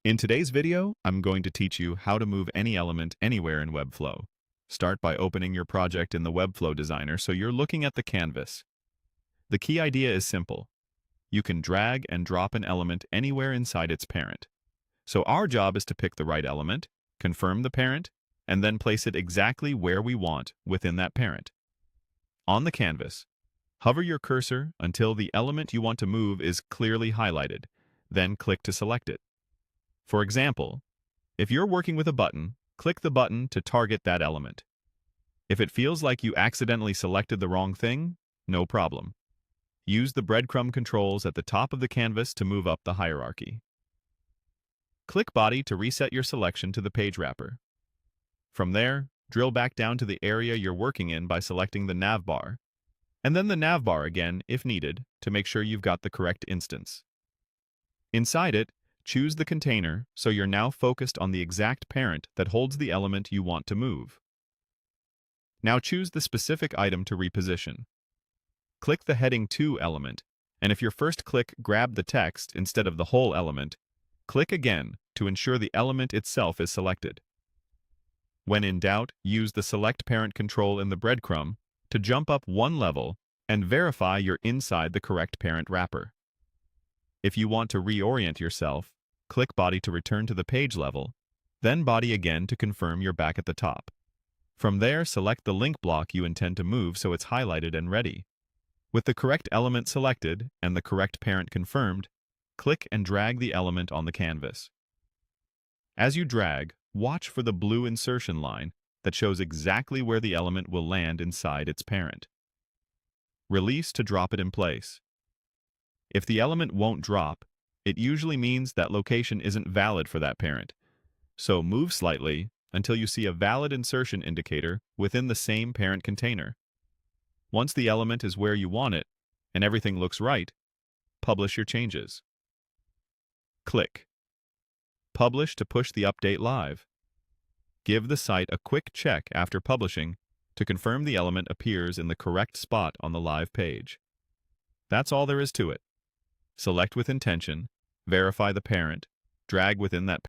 In today's video, I'm going to teach you how to move any element anywhere in Webflow. Start by opening your project in the Webflow Designer so you're looking at the canvas. The key idea is simple. You can drag and drop an element anywhere inside its parent. So our job is to pick the right element, confirm the parent, and then place it exactly where we want within that parent. On the canvas, hover your cursor until the element you want to move is clearly highlighted, then click to select it. For example, if you're working with a button, click the button to target that element. If it feels like you accidentally selected the wrong thing, no problem. Use the breadcrumb controls at the top of the canvas to move up the hierarchy. Click Body to reset your selection to the page wrapper. From there, drill back down to the area you're working in by selecting the navbar, and then the navbar again if needed to make sure you've got the correct instance. Inside it, choose the container so you're now focused on the exact parent that holds the element you want to move. Now choose the specific item to reposition. Click the Heading 2 element, and if your first click grabbed the text instead of the whole element, click again to ensure the element itself is selected. When in doubt, use the Select Parent control in the breadcrumb to jump up one level and verify you're inside the correct parent wrapper. If you want to reorient yourself, click Body to return to the page level, then Body again to confirm you're back at the top. From there, select the link block you intend to move so it's highlighted and ready. With the correct element selected and the correct parent confirmed, click and drag the element on the canvas. As you drag, watch for the blue insertion line that shows exactly where the element will land inside its parent. Release to drop it in place. If the element won't drop, it usually means that location isn't valid for that parent. So move slightly until you see a valid insertion indicator within the same parent container. Once the element is where you want it and everything looks right, publish your changes. Click Publish to push the update live. Give the site a quick check after publishing to confirm the element appears in the correct spot on the live page. That's all there is to it. Select with intention, verify the parent, drag within that